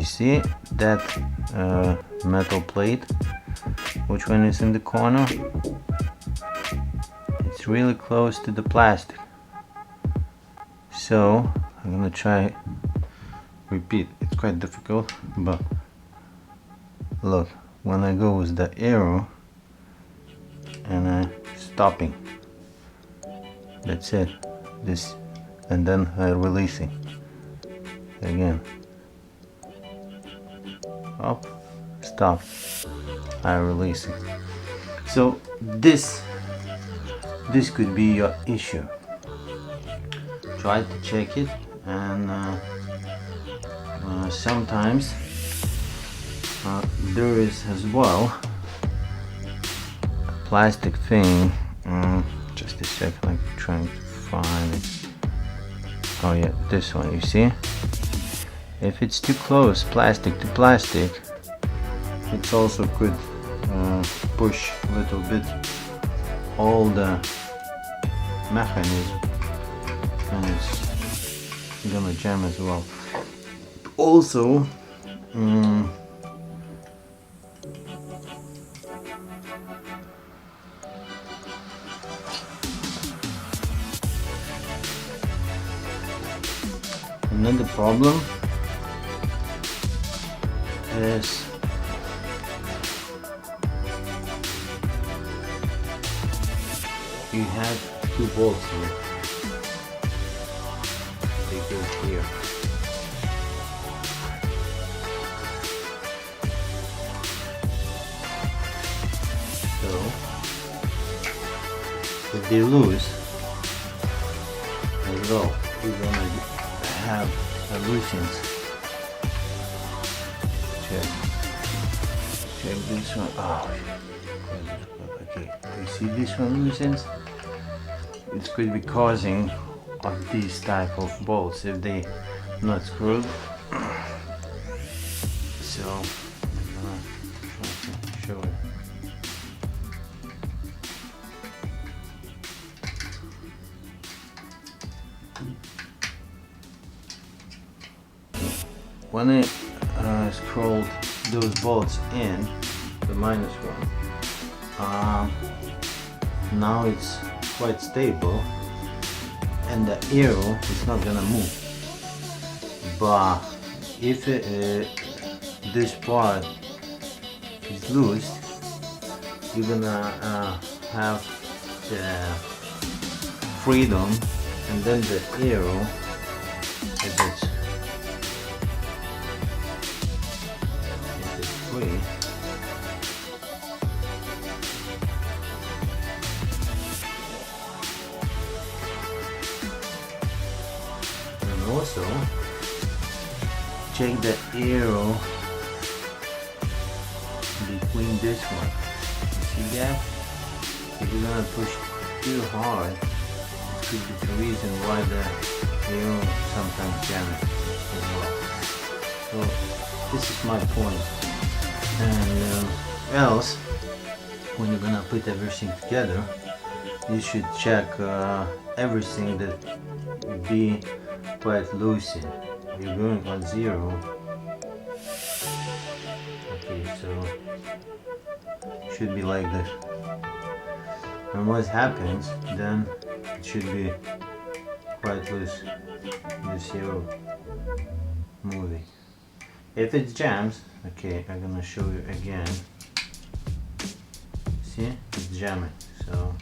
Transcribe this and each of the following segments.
You see that metal plate, which one is in the corner? It's really close to the plastic. So I'm gonna try repeat. It's quite difficult, but look, when I go with the arrow and I'm stopping, that's it. This, and then I'm releasing again. Up, stop, I'm releasing. So this could be your issue. Try to check it, and sometimes there is as well a plastic thing. Just a second, I'm trying to find it. Oh yeah, this one, you see? If it's too close, plastic to plastic, it also could push a little bit all the mechanism, and it's gonna jam as well. Also, another problem is you have two bolts here. They go here. So if they lose as well, you're gonna have a loosens. Check this one. Oh, okay. You see this one loosens? It could be causing of these type of bolts if they not screwed. So I'm gonna try to show it. When I scrolled those bolts in, the minus one, now it's quite stable and the arrow is not gonna move. But if this part is loose, you're gonna have the freedom, and then the arrow, if it's free, and also check the arrow between this one. You see that? If you're gonna push too hard, it could be the reason why the arrow sometimes jams as well. So this is my point. And else, when you're gonna put everything together, you should check everything that would be quite loose in. You're going on 0. Okay, so should be like this. And what happens then, it should be quite loose. You see moving. If it jams, okay, I'm gonna show you again. See, it's jamming, so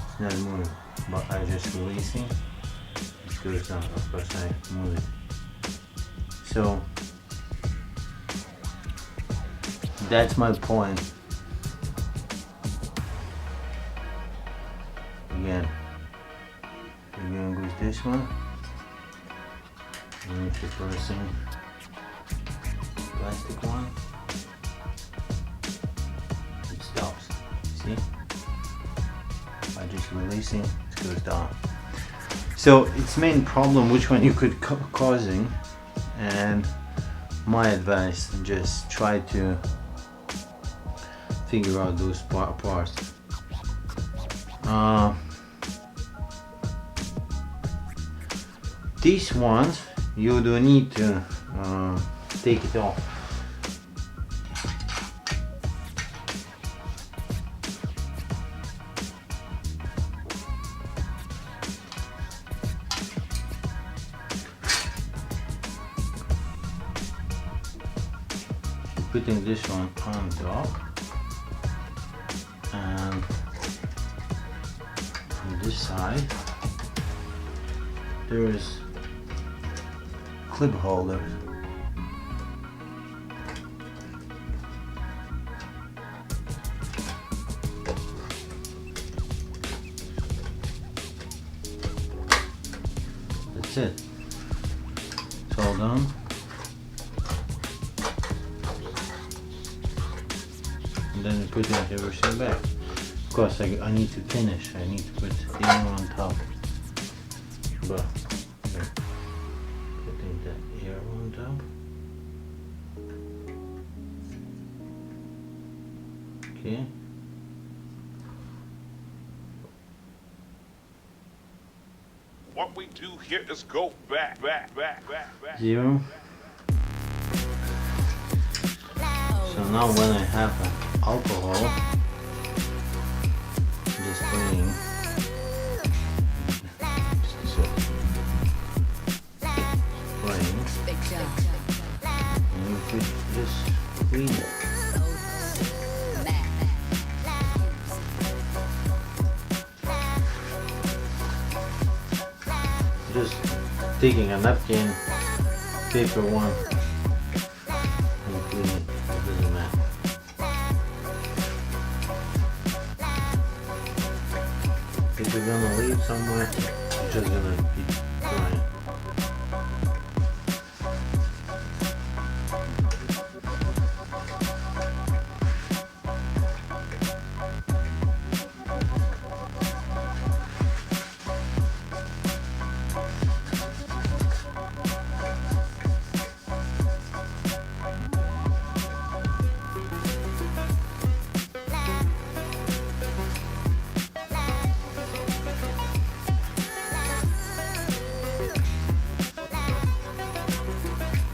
it's not moving, but I'm just releasing. It goes down, of course I move it. So that's my point. Again, we're gonna use this one. And if you're pressing plastic one, it stops. See? By just releasing, it goes down. So its main problem, which one you could causing, and my advice, just try to figure out those parts. these ones you do need to take it off. Putting this one on top, and on this side there is clip holder. That's it. It's all done. And then you put everything back. Of course, I need to finish. I need to put the air on top. But here, putting the air on top. Okay. What we do here is go back. 0. So now when I have alcohol, just spraying. And you could just clean it. Just taking a napkin, paper one, and clean it. It doesn't matter. If you're gonna leave somewhere, you're just gonna be drying.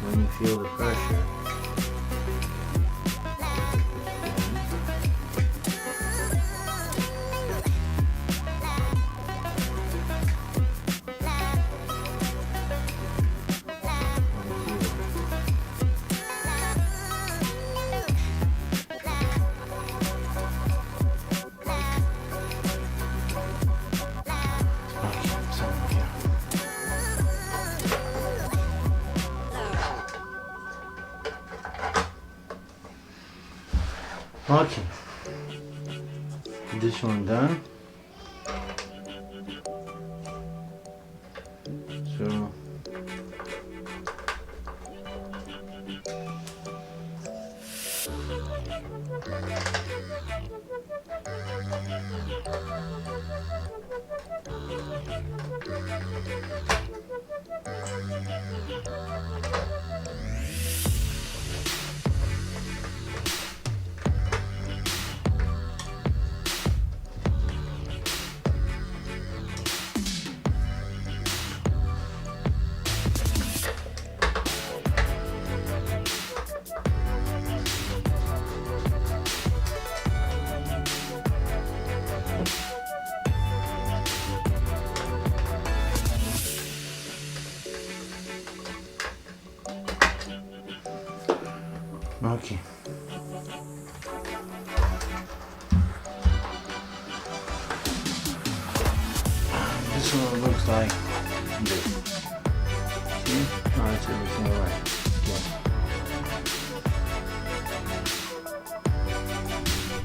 When you feel the pressure, okay, this one done. So okay. This one looks like this. See? Now it's everything alright.